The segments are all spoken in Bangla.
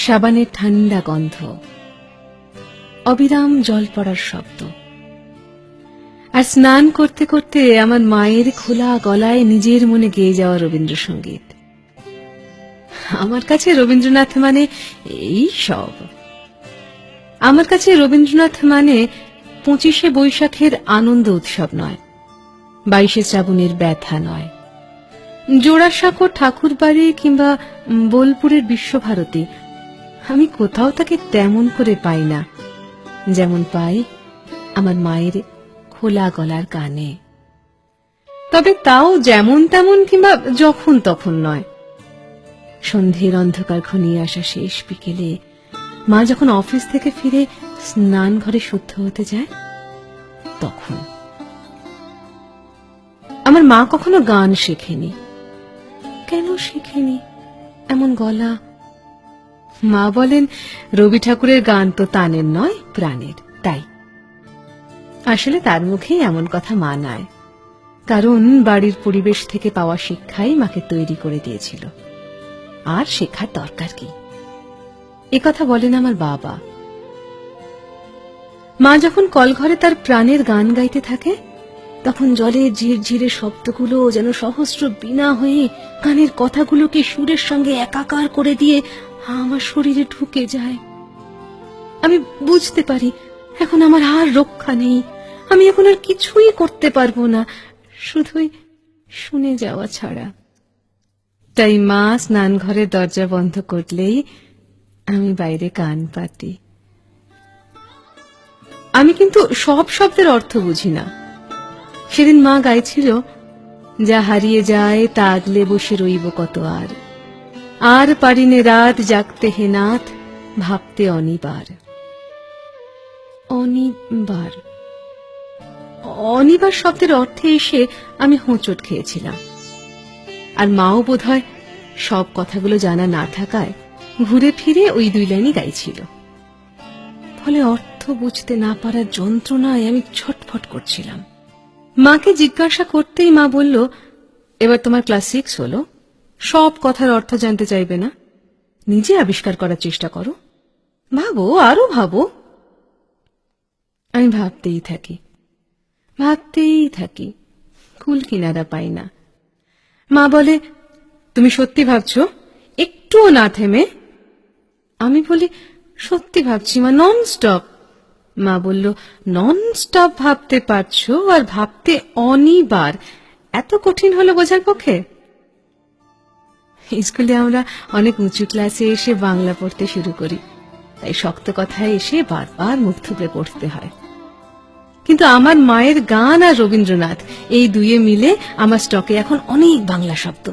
সাবানের ঠান্ডা গন্ধ, অবিরাম জল পড়ার শব্দ, আর স্নান করতে করতে আমার মায়ের খোলা গলায় নিজের মনে গেয়ে যাওয়া রবীন্দ্রসঙ্গীত। আমার কাছে রবীন্দ্রনাথ মানে এই সব। আমার কাছে রবীন্দ্রনাথ মানে 25শে বৈশাখের আনন্দ উৎসব নয়, 22শে শ্রাবণের ব্যথা নয়, জোড়াসাঁকো ঠাকুর বাড়ি কিংবা বোলপুরের বিশ্বভারতী। আমি কোথাও তাকে তেমন করে পাই না যেমন পাই আমার মায়ের খোলা গলার গানে। তবে তাও যেমন তেমন কিংবা যখন তখন নয়। সন্ধ্যের অন্ধকার ঘনিয়ে আসা শেষ বিকেলে মা যখন অফিস থেকে ফিরে স্নান ঘরে শুদ্ধ হতে যায় তখন। আমার মা কখনো গান শেখেনি। কেন শেখেনি এমন গলা? মা বলেন রবি ঠাকুরের গান তো তানের নয়, প্রাণের, তাই। আসলে তার মুখেই এমন কথা মানায়, কারণ বাড়ির পরিবেশ থেকে পাওয়া শিক্ষাই মাকে তৈরি করে দিয়েছিল। আর শেখার দরকার কি, এ কথা বলেন আমার বাবা। মা যখন কলঘরে তার প্রাণের গান গাইতে থাকে তখন জলের ঝিরঝিরে শব্দগুলো যেন সহস্র বীণা হয়ে গানের কথাগুলোকে সুরের সঙ্গে একাকার করে দিয়ে আমার শরীরে ঢুকে যায়। আমি বুঝতে পারি এখন আমার আর রক্ষা নেই, আমি এখন আর কিছুই করতে পারবো না, শুধুই শুনে যাওয়া ছাড়া। তাই মা স্নান ঘরের দরজা বন্ধ করলেই আমি বাইরে কান পাতি। আমি কিন্তু সব শব্দের অর্থ বুঝি না। সেদিন মা গাইছিল, যা হারিয়ে যায় তা আগলে বসে রইব কত আর, আর পারিনে রাত জাগতে হে নাথ, ভাবতে অনিবার। অনিবার, অনিবার শব্দের অর্থে এসে আমি হোঁচট খেয়েছিলাম। আর মাও বোধহয় সব কথাগুলো জানা না থাকায় ঘুরে ফিরে ওই 2 লাইনই গাইছিল। ফলে অর্থ বুঝতে না পারার যন্ত্রণায় আমি ছটফট করছিলাম। মাকে জিজ্ঞাসা করতেই মা বলল, এবার তোমার ক্লাস 6 হলো, সব কথার অর্থ জানতে চাইবে না, নিজে আবিষ্কার করার চেষ্টা করো, ভাবো, আরো ভাবো। আমি ভাবতেই থাকি, কুল কিনারা পাই না। মা বলে, তুমি সত্যি ভাবছো, একটুও না থেমে? আমি বলি, সত্যি ভাবছি মা, নন স্টপ। মা বলল, নন স্টপ ভাবতে পারছো আর ভাবতে অনিবার, এত কঠিন হলো বোঝার পক্ষে? স্কুলে আমরা অনেক উঁচু ক্লাসে এসে বাংলা পড়তে শুরু করি, তাই শক্ত কথায় এসে বারবার মুখ থুবড়ে পড়তে হয়। কিন্তু আমার মায়ের গান আর রবীন্দ্রনাথ এই দুয়ে মিলে আমার স্টকে এখন অনেক বাংলা শব্দ।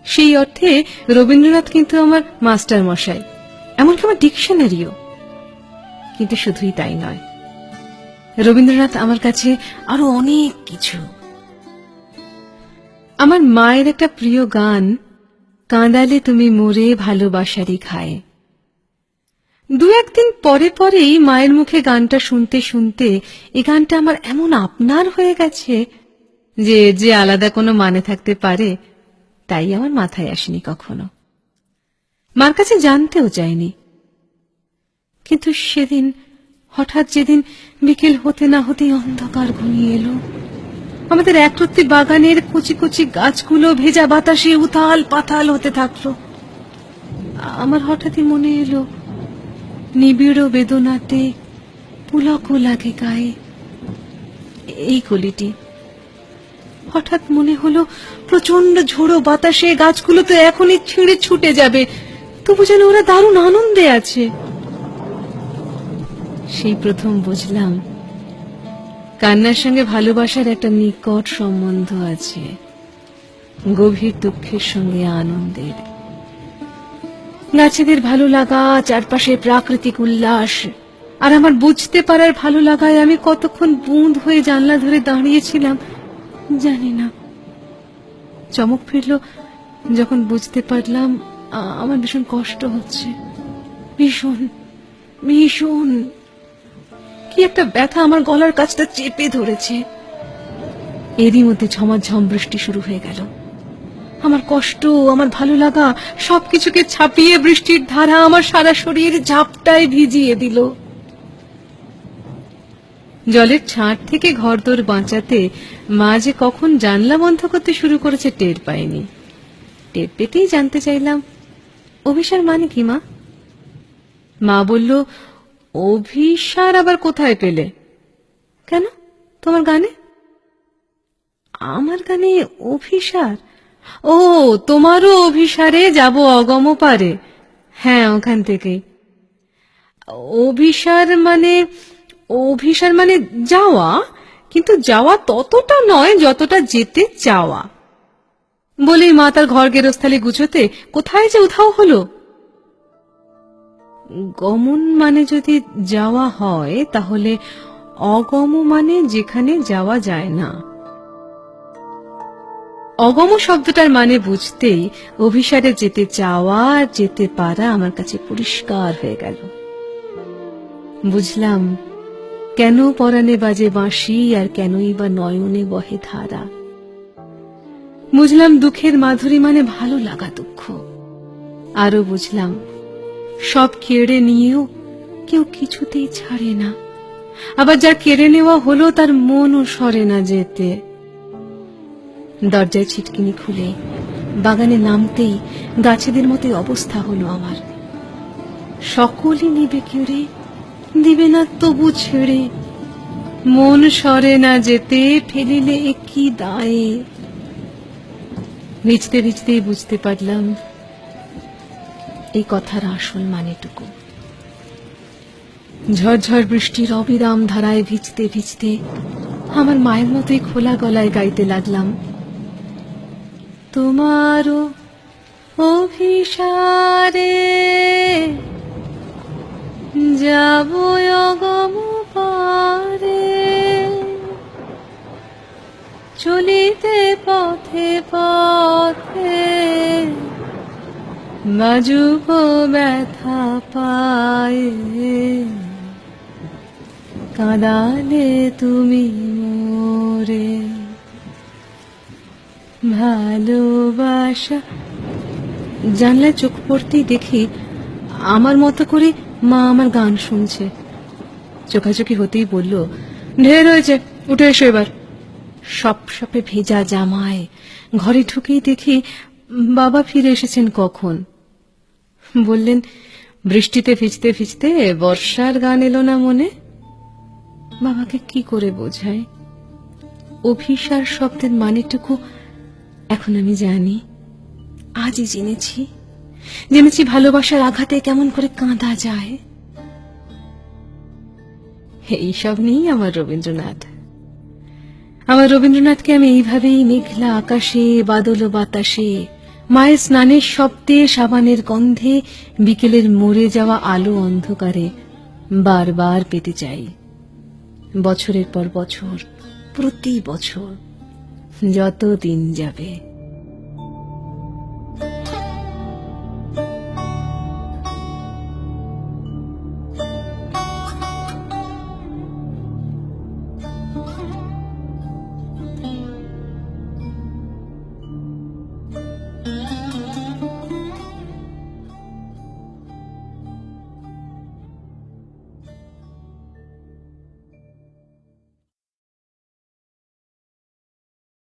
সেই অর্থে রবীন্দ্রনাথ কিন্তু আমার মাস্টার মশাই, এমনকি আমার ডিকশনারিও। কিন্তু শুধুই তাই নয়, রবীন্দ্রনাথ আমার কাছে আরো অনেক কিছু। আমার মায়ের একটা প্রিয় গান, কাঁদালে তুমি মোরে ভালোবাসারই খায়। 2-1 দিন পরে পরেই মায়ের মুখে গানটা শুনতে শুনতে এই গানটা আমার এমন আপনার হয়ে গেছে যে আলাদা কোনো মানে থাকতে পারে তাই আমার মাথায় আসেনি কখনো, মার কাছে জানতেও চাইনি। কিন্তু সেদিন হঠাৎ, যেদিন বিকেল হতে না হতেই অন্ধকার ঘনিয়ে এলো, আমাদের একরত্তি বাগানের কচি কচি গাছগুলো ভেজা বাতাসে উথাল পাথাল হতে থাকলো। আমার হঠাৎই মনে এলো, নিবিড় বেদনাতে পুলক লাগে গায়ে, এই কলিটি। হঠাৎ মনে হলো, প্রচন্ড ঝোড়ো বাতাসে গাছগুলো তো এখনই ছিঁড়ে ছুটে যাবে, তবু যেন ওরা দারুণ আনন্দে আছে। সেই প্রথম বুঝলাম, কান্নার সঙ্গে ভালোবাসার একটা নিকট সম্বন্ধ আছে, গভীর দুঃখের সঙ্গে আনন্দের। গাছেদের ভালো লাগা, চারপাশে প্রাকৃতিক উল্লাস, আর আমার বুঝতে পারার ভালো লাগায় আমি কতক্ষণ বুঁদ হয়ে জানলা ধরে দাঁড়িয়েছিলাম জানি না। চমক ফিরল যখন বুঝতে পারলাম আমার ভীষণ কষ্ট হচ্ছে, ভীষণ ভীষণ। কি একটা ব্যথা আমার গলার কাছটা চেপে ধরেছে। এরই মধ্যে ঝমাঝম বৃষ্টি শুরু হয়ে গেল। আমার কষ্ট, আমার ভালো লাগা সবকিছুকে ছাপিয়ে বৃষ্টির ধারা আমার সারা শরীর ঝাপটায় ভিজিয়ে দিল। জলের ছাঁট থেকে ঘরদোর বাঁচাতে মা যে কখন জানলা বন্ধ করতে শুরু করেছে টের পাইনি। টের পেতেই জানতে চাইলাম, অভিসার মানে কি মা? মা বলল, অভিসার আবার কোথায় পেলে? কেন, তোমার গানে? আমার গানে অভিসার? ও, তোমারও অভিসারে যাব অগম পারে। হ্যাঁ, ওখান থেকেই। অভিসার মানে যাওয়া, কিন্তু যাওয়া ততটা নয় যতটা যেতে চাওয়া। বলেই মা তার ঘর গেরস্থালি গুছোতে কোথায় যে উধাও হলো। গমন মানে যদি যাওয়া হয়, তাহলে অগম মানে যেখানে যাওয়া যায় না। অগম শব্দটার মানে বুঝতেই অভিসারে যেতে চাওয়া আর যেতে পারা আমার কাছে পরিষ্কার হয়ে গেল। বুঝলাম কেন পরাণে বাজে বাঁশি আর কেনই বা নয়নে বহে ধারা। বুঝলাম দুঃখের মাধুরী মানে ভালো লাগা দুঃখ। আরো বুঝলাম সব কেড়ে নিয়েও কেউ কিছুতেই ছাড়ে না, আবার যার কেড়ে নেওয়া হলো তার মনও সরে না যেতে। দরজায় ছিটকিনি খুলে বাগানে নামতেই গাছেদের মতোই অবস্থা হলো আমার। সকলই নিবে কেড়ে, দিবে না তবু ছেড়ে, মন সরে না যেতে, ফেলিলে কি দায়ে। ভিজতে ভিজতেই বুঝতে পারলাম এই কথার আসল মানেটুকু। ঝরঝর বৃষ্টির অবিরাম ধারায় ভিজতে ভিজতে আমার মায়ের মতোই খোলা গলায় গাইতে লাগলাম, তোমারও অভিসারে যাব অগম পারে, চলিতে পথে পথে বাজুক ব্যথা পায়ে, কাঁদালে তুমি মোরে ভালোবাসা। জানলায় চোখ পড়তেই দেখি আমার মতো করে মা আমার গান শুনছে। চোখাচোখি হতেই বলল, ঢের হয়েছে, উঠে এসো এবার। সপসপে ভেজা জামায় ঘরে ঢুকেই দেখি বাবা ফিরে এসেছেন কখন। বললেন, বৃষ্টিতে ভিজতে ভিজতে বর্ষার গান এলো না মনে? বাবাকে কি করে বোঝাই অভিসার শব্দের মানেটুকু? এখন আমি জানি, আজই জেনেছি ভালোবাসার আঘাতে কেমন করে কাঁদা যায়। এইসব নিয়েই আমার রবীন্দ্রনাথকে আমি এইভাবেই মেঘলা আকাশে, বাদল বাতাসে, মায়ের স্নানের শব্দে, সাবানের গন্ধে, বিকেলের মরে যাওয়া আলো অন্ধকারে বারবার পেতে চাই। বছরের পর বছর, প্রতি বছর, যত দিন যাবে।